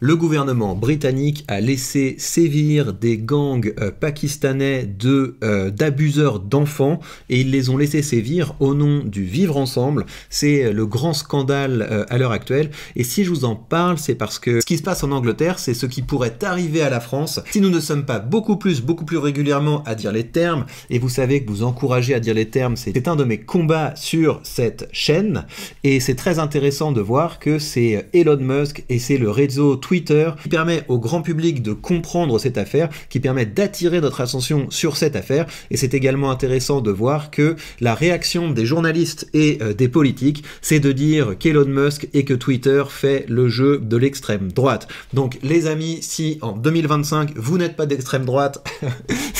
Le gouvernement britannique a laissé sévir des gangs pakistanais d'abuseurs d'enfants et ils les ont laissés sévir au nom du vivre ensemble. C'est le grand scandale à l'heure actuelle et si je vous en parle, c'est parce que ce qui se passe en Angleterre, c'est ce qui pourrait arriver à la France si nous ne sommes pas beaucoup plus régulièrement à dire les termes, et vous savez que vous encouragez à dire les termes, c'est un de mes combats sur cette chaîne et c'est très intéressant de voir que c'est Elon Musk et c'est le réseau Twitter qui permet au grand public de comprendre cette affaire, qui permet d'attirer notre attention sur cette affaire, et c'est également intéressant de voir que la réaction des journalistes et des politiques, c'est de dire qu'Elon Musk et que Twitter fait le jeu de l'extrême droite. Donc les amis, si en 2025 vous n'êtes pas d'extrême droite,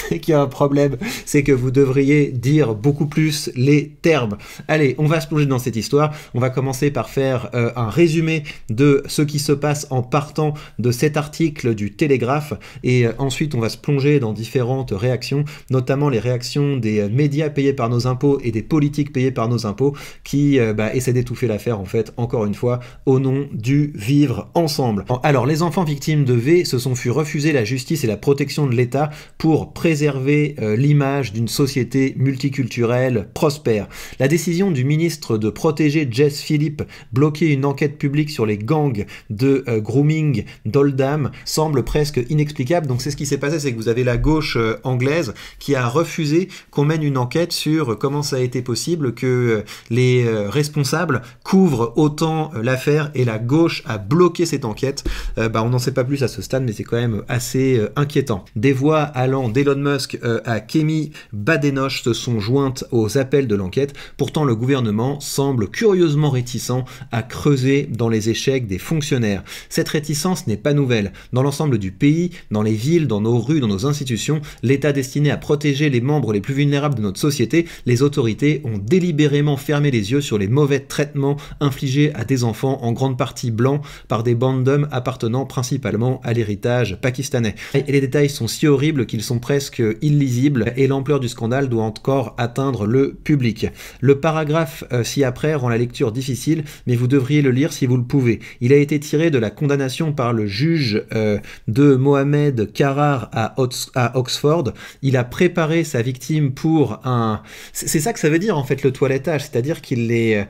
c'est qu'il y a un problème, c'est que vous devriez dire beaucoup plus les termes. Allez, on va se plonger dans cette histoire, on va commencer par faire un résumé de ce qui se passe en partant de cet article du Télégraphe et ensuite on va se plonger dans différentes réactions, notamment les réactions des médias payés par nos impôts et des politiques payés par nos impôts qui essaient d'étouffer l'affaire en fait, encore une fois, au nom du vivre ensemble. Alors les enfants victimes de V se sont vu refuser la justice et la protection de l'État pour préserver l'image d'une société multiculturelle prospère. La décision du ministre de protéger Jess Phillips, bloquer une enquête publique sur les gangs de grooming d'Oldham semble presque inexplicable. Donc c'est ce qui s'est passé, c'est que vous avez la gauche anglaise qui a refusé qu'on mène une enquête sur comment ça a été possible que les responsables couvrent autant l'affaire, et la gauche a bloqué cette enquête. On n'en sait pas plus à ce stade, mais c'est quand même assez inquiétant. Des voix allant d'Elon Musk à Kemi Badenoch se sont jointes aux appels de l'enquête. Pourtant, le gouvernement semble curieusement réticent à creuser dans les échecs des fonctionnaires. Cette réticence n'est pas nouvelle. Dans l'ensemble du pays, dans les villes, dans nos rues, dans nos institutions, l'État destiné à protéger les membres les plus vulnérables de notre société, les autorités ont délibérément fermé les yeux sur les mauvais traitements infligés à des enfants en grande partie blancs par des bandes d'hommes appartenant principalement à l'héritage pakistanais. Et les détails sont si horribles qu'ils sont presque illisibles et l'ampleur du scandale doit encore atteindre le public. Le paragraphe ci-après rend la lecture difficile, mais vous devriez le lire si vous le pouvez. Il a été tiré de la condamnation par le juge de Mohamed Carrar à Oxford. Il a préparé sa victime pour un... C'est ça que ça veut dire en fait le toilettage, c'est-à-dire qu'il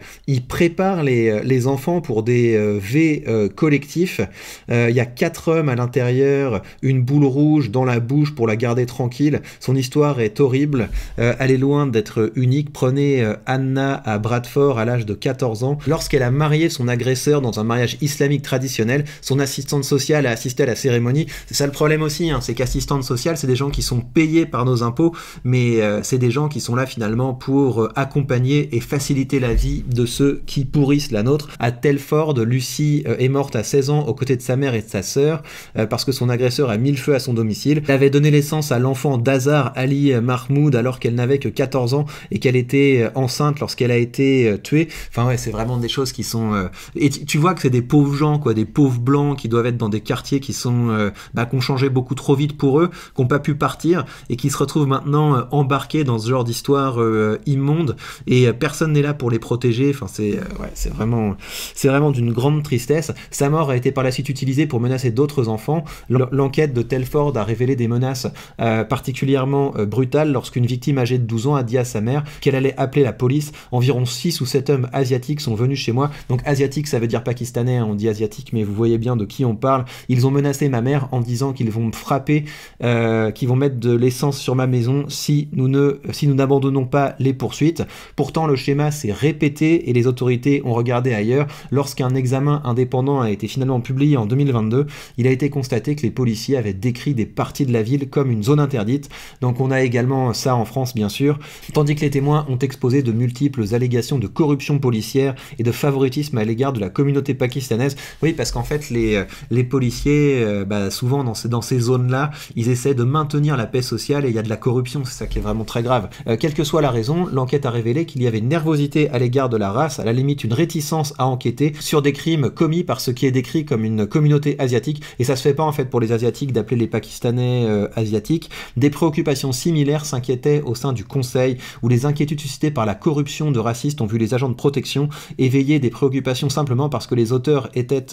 prépare les enfants pour des V collectifs. Il y a 4 hommes à l'intérieur, une boule rouge dans la bouche pour la garder tranquille. Son histoire est horrible, elle est loin d'être unique. Prenez Anna à Bradford à l'âge de 14 ans. Lorsqu'elle a marié son agresseur dans un mariage islamique traditionnel, son assistante sociale a assisté à la cérémonie. C'est ça le problème aussi, c'est qu'assistante sociale, c'est des gens qui sont payés par nos impôts, mais c'est des gens qui sont là finalement pour accompagner et faciliter la vie de ceux qui pourrissent la nôtre. À Telford, Lucie est morte à 16 ans aux côtés de sa mère et de sa sœur parce que son agresseur a mis le feu à son domicile. Elle avait donné naissance à l'enfant d'Azhar Ali Mahmoud alors qu'elle n'avait que 14 ans et qu'elle était enceinte lorsqu'elle a été tuée. Enfin ouais, c'est vraiment des choses qui sont... Et tu vois que c'est des pauvres gens, quoi, des pauvres blancs qui doivent être dans des quartiers qui sont qui ont changé beaucoup trop vite pour eux, qui n'ont pas pu partir et qui se retrouvent maintenant embarqués dans ce genre d'histoire immonde, et personne n'est là pour les protéger. Enfin c'est vraiment d'une grande tristesse. Sa mort a été par la suite utilisée pour menacer d'autres enfants. L'enquête de Telford a révélé des menaces particulièrement brutales lorsqu'une victime âgée de 12 ans a dit à sa mère qu'elle allait appeler la police. Environ 6 ou 7 hommes asiatiques sont venus chez moi. Donc asiatique, ça veut dire pakistanais, on dit asiatique, mais vous voyez bien de qui on parle. Ils ont menacé ma mère en disant qu'ils vont me frapper, qu'ils vont mettre de l'essence sur ma maison si nous n'abandonnons pas les poursuites. Pourtant, le schéma s'est répété et les autorités ont regardé ailleurs. Lorsqu'un examen indépendant a été finalement publié en 2022, il a été constaté que les policiers avaient décrit des parties de la ville comme une zone interdite. Donc on a également ça en France, bien sûr, tandis que les témoins ont exposé de multiples allégations de corruption policière et de favoritisme à l'égard de la communauté pakistanaise. Oui, parce qu'en fait, les policiers, souvent dans ces zones-là, ils essaient de maintenir la paix sociale et il y a de la corruption, c'est ça qui est vraiment très grave. Quelle que soit la raison, l'enquête a révélé qu'il y avait une nervosité à l'égard de la race, à la limite une réticence à enquêter sur des crimes commis par ce qui est décrit comme une communauté asiatique, et ça se fait pas en fait pour les asiatiques d'appeler les pakistanais asiatiques, Des préoccupations similaires s'inquiétaient au sein du Conseil, où les inquiétudes suscitées par la corruption de racistes ont vu les agents de protection éveiller des préoccupations simplement parce que les auteurs étaient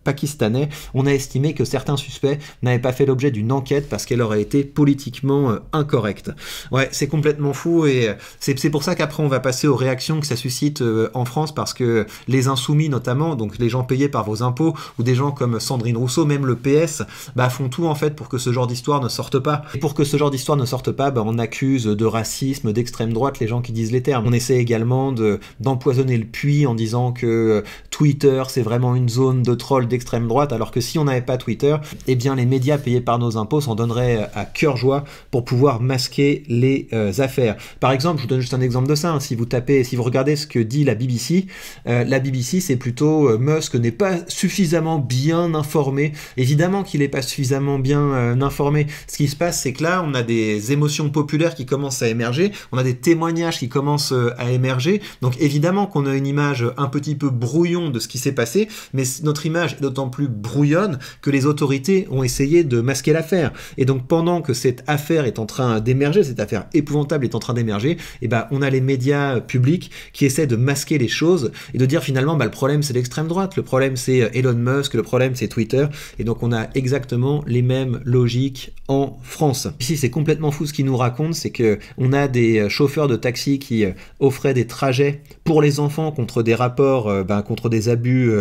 pakistanais. On a estimé que certains suspects n'avaient pas fait l'objet d'une enquête parce qu'elle aurait été politiquement incorrecte. Ouais, c'est complètement fou et c'est pour ça qu'après on va passer aux réactions que ça suscite en France, parce que les insoumis notamment, donc les gens payés par vos impôts, ou des gens comme Sandrine Rousseau, même le PS, font tout en fait pour que ce genre d'histoire ne sorte pas. Et pour que ce genre d'histoire ne sorte pas, on accuse de racisme, d'extrême droite les gens qui disent les termes. On essaie également d'empoisonner le puits en disant que Twitter c'est vraiment une zone de trolls d'extrême droite, alors que si on n'avait pas Twitter, eh bien les médias payés par nos impôts s'en donneraient à cœur joie pour pouvoir masquer les affaires. Par exemple, je vous donne juste un exemple de ça, hein. Si vous regardez ce que dit la BBC c'est plutôt Musk n'est pas suffisamment bien informé. Évidemment qu'il n'est pas suffisamment bien informé. Ce qui se passe, c'est que là on a des émotions populaires qui commencent à émerger, on a des témoignages qui commencent à émerger, donc évidemment qu'on a une image un petit peu brouillon de ce qui s'est passé, mais notre image est d'autant plus brouillonne que les autorités ont essayé de masquer l'affaire. Et donc pendant que cette affaire est en train d'émerger, cette affaire épouvantable est en train d'émerger, et on a les médias publics qui essaient de masquer les choses et de dire finalement le problème c'est l'extrême droite, le problème c'est Elon Musk, le problème c'est Twitter, et donc on a exactement les mêmes logiques en France. Ici c'est complètement fou ce qu'ils nous racontent, c'est que on a des chauffeurs de taxi qui offraient des trajets pour les enfants contre des rapports, contre des abus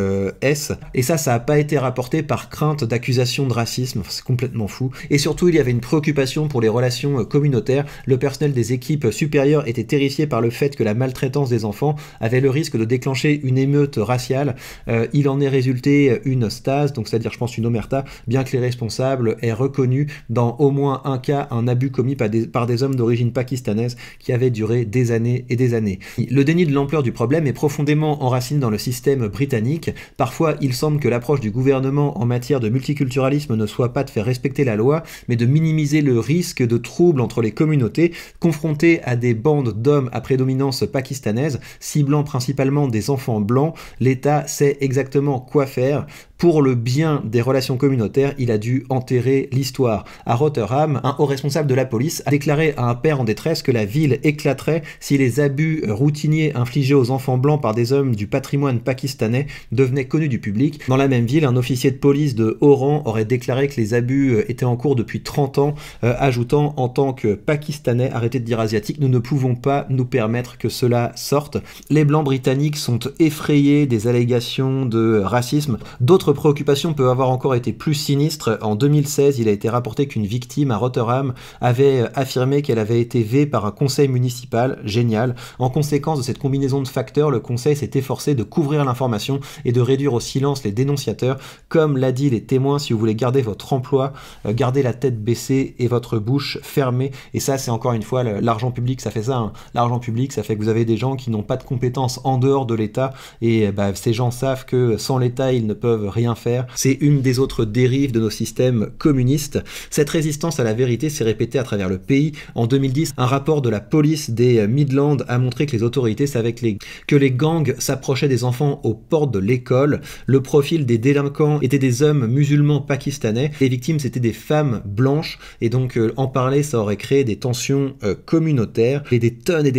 et ça n'a pas été rapporté par crainte d'accusation de racisme. Enfin, c'est complètement fou. Et surtout il y avait une préoccupation pour les relations communautaires. Le personnel des équipes supérieures était terrifié par le fait que la maltraitance des enfants avait le risque de déclencher une émeute raciale. Il en est résulté une stase, donc c'est-à-dire je pense une omerta, bien que les responsables aient reconnu dans au moins un cas un abus commis par des hommes d'origine pakistanaise qui avait duré des années et des années. Le déni de l'ampleur du problème est profondément enraciné dans le système britannique. Parfois, il semble que l'approche du gouvernement en matière de multiculturalisme ne soit pas de faire respecter la loi, mais de minimiser le risque de troubles entre les communautés confrontées à des bandes d'hommes à prédominance pakistanaise, ciblant principalement des enfants blancs. L'État sait exactement quoi faire. Pour le bien des relations communautaires, il a dû enterrer l'histoire. À Rotherham, un haut responsable de la police a déclaré à un père en détresse que la ville éclaterait si les abus routiniers infligés aux enfants blancs par des hommes du patrimoine pakistanais devenaient connus du public. Dans la même ville, un officier de police de haut rang aurait déclaré que les abus étaient en cours depuis 30 ans, ajoutant en tant que Pakistanais, arrêtez de dire asiatique, nous ne pouvons pas nous permettre que cela sorte. Les blancs britanniques sont effrayés des allégations de racisme. D'autres préoccupations peuvent avoir encore été plus sinistres. En 2016, il a été rapporté qu'une victime à Rotherham avait affirmé qu'elle avait été vée par un conseil municipal. Génial. En conséquence de cette combinaison de facteurs, le conseil s'est efforcé de couvrir l'information et de réduire au silence les dénonciateurs. Comme l'a dit les témoins, si vous voulez garder votre emploi, gardez la tête baissée et votre bouche fermée. Et ça, c'est encore une fois l'argent public, ça fait ça. Hein. L'argent public, ça fait que vous avez des gens qui n'ont pas de compétences en dehors de l'État, et ces gens savent que sans l'État, ils ne peuvent rien faire. C'est une des autres dérives de nos systèmes communistes. Cette résistance à la vérité s'est répétée à travers le pays. En 2010, un rapport de la police des Midlands a montré que les autorités savaient que les gangs s'approchaient des enfants aux portes de l'école. Le profil des délinquants était des hommes musulmans pakistanais. Les victimes, c'était des femmes blanches, et donc en parler, ça aurait créé des tensions communautaires et des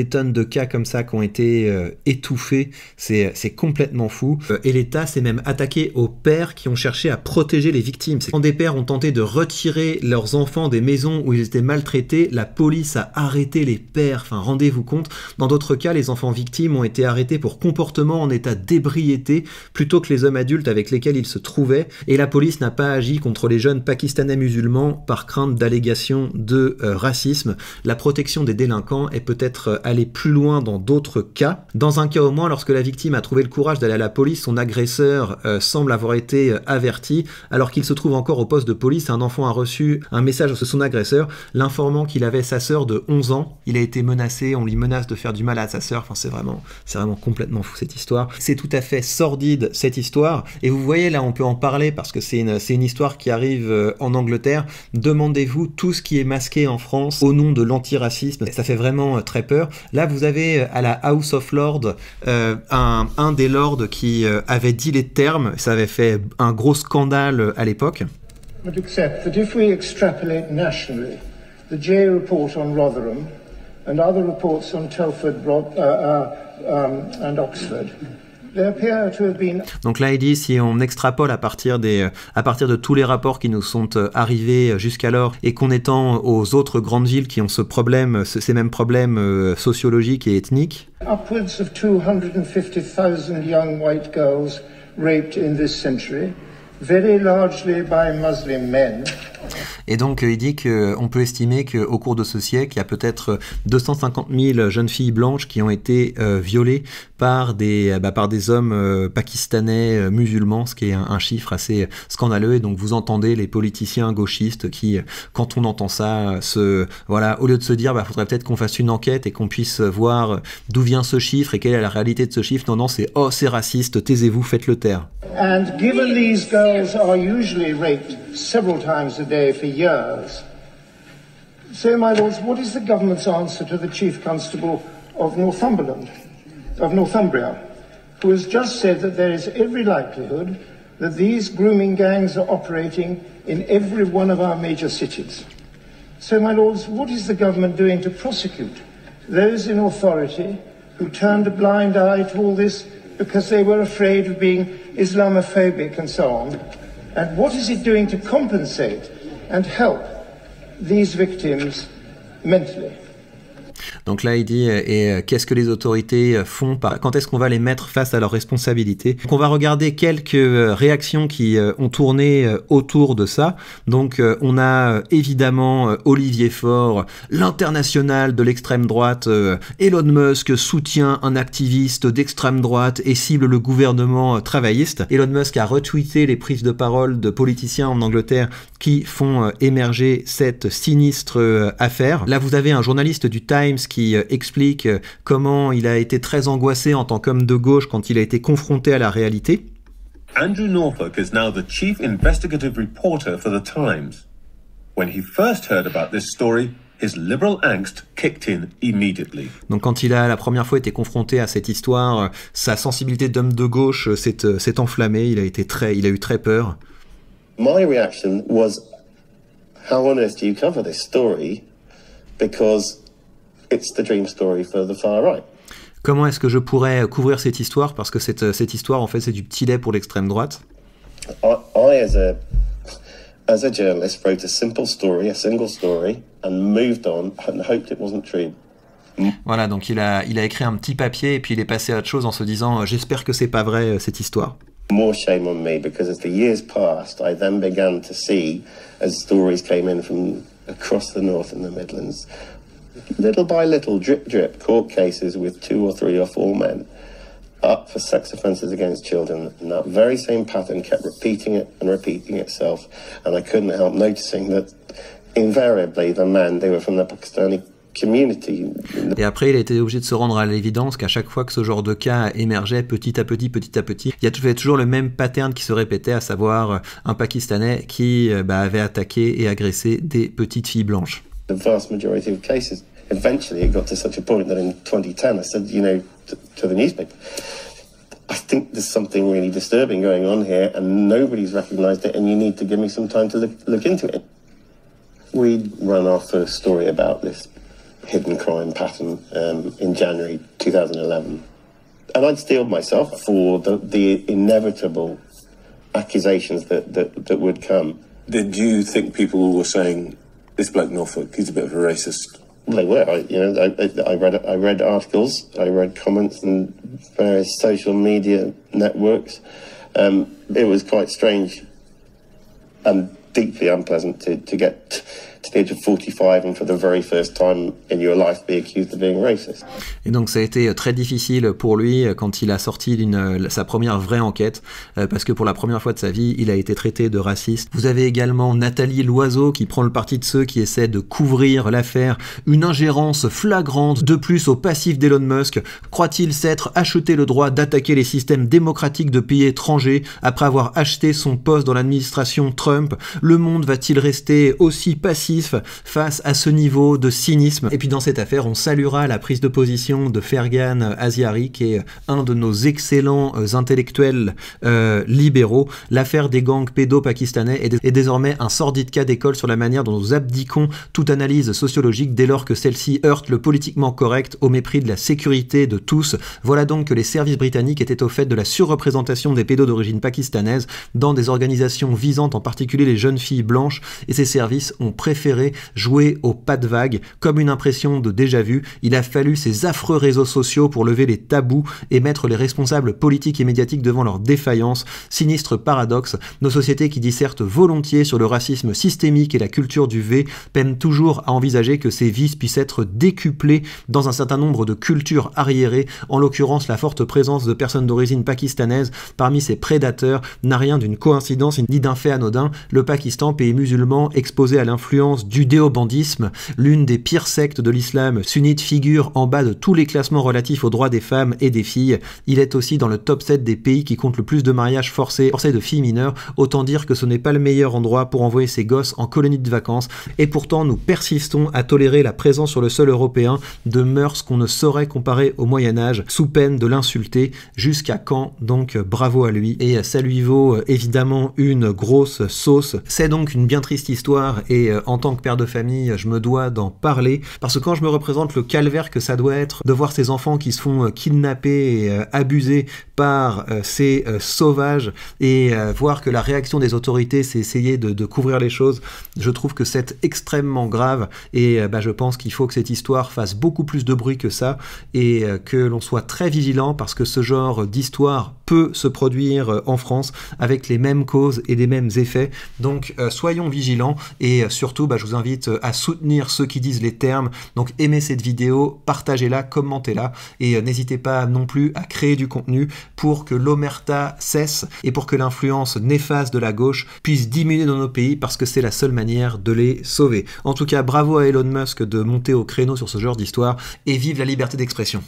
tonnes de cas comme ça qui ont été étouffés. C'est complètement fou. Et l'État s'est même attaqué aux pères qui ont cherché à protéger les victimes. Quand des pères ont tenté de retirer leurs enfants des maisons où ils étaient maltraités, la police a arrêté les pères. Enfin, rendez-vous compte. Dans d'autres cas, les enfants victimes ont été arrêtés pour comportement en état d'ébriété plutôt que les hommes adultes avec lesquels ils se trouvaient. Et la police n'a pas agi contre les jeunes pakistanais musulmans par crainte d'allégations de racisme. La protection des délinquants est peut-être allée plus loin dans d'autres cas. Dans un cas au moins, lorsque la victime a trouvé le courage d'aller à la police, son agresseur semble avoir été averti. Alors qu'il se trouve encore au poste de police, un enfant a reçu un message de son agresseur l'informant qu'il avait sa sœur de 11 ans. Il a été menacé, on lui menace de faire du mal à sa sœur. Enfin, c'est vraiment complètement fou cette histoire. C'est tout à fait sordide cette histoire. Et vous voyez, là, on peut en parler parce que c'est une histoire qui arrive en Angleterre. Demandez-vous tout ce qui est masqué en France au nom de l'antiracisme. Ça fait vraiment très peur. Là, vous avez à la House of Lords un des lords qui avait dit les termes. Ça avait fait un gros scandale à l'époque. Would accept that if we extrapolate nationally the Jay report on Rotherham, and other reports on Telford and Oxford. Donc là, il dit, si on extrapole à partir de tous les rapports qui nous sont arrivés jusqu'alors et qu'on étend aux autres grandes villes qui ont ces mêmes problèmes sociologiques et ethniques. Upwards of 250,000 young white girls raped in this century, very largely by Muslim men. Et donc il dit qu'on peut estimer qu'au cours de ce siècle, il y a peut-être 250 000 jeunes filles blanches qui ont été violées par des hommes pakistanais musulmans, ce qui est un chiffre assez scandaleux. Et donc vous entendez les politiciens gauchistes qui, quand on entend ça, au lieu de se dire faudrait peut-être qu'on fasse une enquête et qu'on puisse voir d'où vient ce chiffre et quelle est la réalité de ce chiffre, non, c'est « Oh, c'est raciste, taisez-vous, faites-le taire ». And given these girls are usually raped several times a day for years, so, my lords, what is the government's answer to the Chief Constable of Northumbria, who has just said that there is every likelihood that these grooming gangs are operating in every one of our major cities? So, my lords, what is the government doing to prosecute those in authority who turned a blind eye to all this because they were afraid of being Islamophobic and so on? And what is it doing to compensate and help these victims mentally? Donc là, il dit, et qu'est-ce que les autorités font quand est-ce qu'on va les mettre face à leurs responsabilités? Donc on va regarder quelques réactions qui ont tourné autour de ça. Donc on a évidemment Olivier Faure, l'international de l'extrême droite. Elon Musk soutient un activiste d'extrême droite et cible le gouvernement travailliste. Elon Musk a retweeté les prises de parole de politiciens en Angleterre qui font émerger cette sinistre affaire. Là, vous avez un journaliste du Times qui explique comment il a été très angoissé en tant qu'homme de gauche quand il a été confronté à la réalité. Andrew Norfolk is now the chief investigative reporter for the Times. When he first heard about this story, his liberal angst kicked in immediately. Donc quand il a la première fois été confronté à cette histoire, sa sensibilité d'homme de gauche s'est enflammée, il a eu très peur. My reaction was, how on earth do you cover this story? Because it's the dream story for the far right. Comment est-ce que je pourrais couvrir cette histoire? Parce que cette histoire, en fait, c'est du petit lait pour l'extrême droite. I as a journalist, wrote a single story, and moved on and hoped it wasn't true. Voilà, donc il a écrit un petit papier et puis il est passé à autre chose en se disant j'espère que c'est pas vrai cette histoire. More shame on me, because as the years passed, I then began to see, as stories came in from across the North and the Midlands, little by little, drip drip, court cases with 2 or 3 or 4 men up for sex offences against children, and that very same pattern kept repeating itself, and I couldn't help noticing that invariably the men, they were from the Pakistani community. Et après, il a été obligé de se rendre à l'évidence qu'à chaque fois que ce genre de cas émergeait petit à petit, il y avait toujours le même pattern qui se répétait, à savoir un Pakistanais qui avait attaqué et agressé des petites filles blanches. The vast majority of cases. Eventually, it got to such a point that in 2010, I said, to the newspaper, I think there's something really disturbing going on here, and nobody's recognised it, and you need to give me some time to look into it. We ran our first story about this hidden crime pattern in January 2011. And I'd steeled myself for the inevitable accusations that would come. Did you think people were saying, this bloke Norfolk, he's a bit of a racist? They were. I read articles, I read comments in various social media networks. It was quite strange and deeply unpleasant to get to the age of 45 and for the very first time in your life be accused of being racist. Et donc ça a été très difficile pour lui quand il a sorti sa première vraie enquête, parce que pour la première fois de sa vie, il a été traité de raciste. Vous avez également Nathalie Loiseau qui prend le parti de ceux qui essaient de couvrir l'affaire. Une ingérence flagrante de plus au passif d'Elon Musk. Croit-il s'être acheté le droit d'attaquer les systèmes démocratiques de pays étrangers après avoir acheté son poste dans l'administration Trump? Le monde va-t-il rester aussi passif naïf face à ce niveau de cynisme. Et puis dans cette affaire, on saluera la prise de position de Fergan Aziari, qui est un de nos excellents intellectuels libéraux. L'affaire des gangs pédo-pakistanais est désormais un sordide cas d'école sur la manière dont nous abdiquons toute analyse sociologique dès lors que celle-ci heurte le politiquement correct au mépris de la sécurité de tous. Voilà donc que les services britanniques étaient au fait de la surreprésentation des pédos d'origine pakistanaise dans des organisations visant en particulier les jeunes filles blanches, et ces services ont préféré jouer au pas de vague comme une impression de déjà-vu. Il a fallu ces affreux réseaux sociaux pour lever les tabous et mettre les responsables politiques et médiatiques devant leur défaillance. Sinistre paradoxe, nos sociétés qui dissertent volontiers sur le racisme systémique et la culture du V peinent toujours à envisager que ces vices puissent être décuplés dans un certain nombre de cultures arriérées. En l'occurrence, la forte présence de personnes d'origine pakistanaise parmi ces prédateurs n'a rien d'une coïncidence ni d'un fait anodin. Le Pakistan, pays musulman exposé à l'influence du déobandisme, l'une des pires sectes de l'islam sunnite, figure en bas de tous les classements relatifs aux droits des femmes et des filles. Il est aussi dans le top 7 des pays qui comptent le plus de mariages forcés de filles mineures. Autant dire que ce n'est pas le meilleur endroit pour envoyer ses gosses en colonie de vacances. Et pourtant, nous persistons à tolérer la présence sur le sol européen de mœurs qu'on ne saurait comparer au Moyen-Âge, sous peine de l'insulter. Jusqu'à quand? Donc bravo à lui. Et ça lui vaut évidemment une grosse sauce. C'est donc une bien triste histoire, et en tant que père de famille, je me dois d'en parler, parce que quand je me représente le calvaire que ça doit être de voir ces enfants qui se font kidnapper et abuser par ces sauvages, et voir que la réaction des autorités c'est essayer de couvrir les choses, je trouve que c'est extrêmement grave, et je pense qu'il faut que cette histoire fasse beaucoup plus de bruit que ça, et que l'on soit très vigilant, parce que ce genre d'histoire peut se produire en France avec les mêmes causes et les mêmes effets. Donc soyons vigilants, et surtout je vous invite à soutenir ceux qui disent les termes. Donc aimez cette vidéo, partagez-la, commentez-la, et n'hésitez pas non plus à créer du contenu pour que l'omerta cesse et pour que l'influence néfaste de la gauche puisse diminuer dans nos pays, parce que c'est la seule manière de les sauver. En tout cas, bravo à Elon Musk de monter au créneau sur ce genre d'histoire, et vive la liberté d'expression.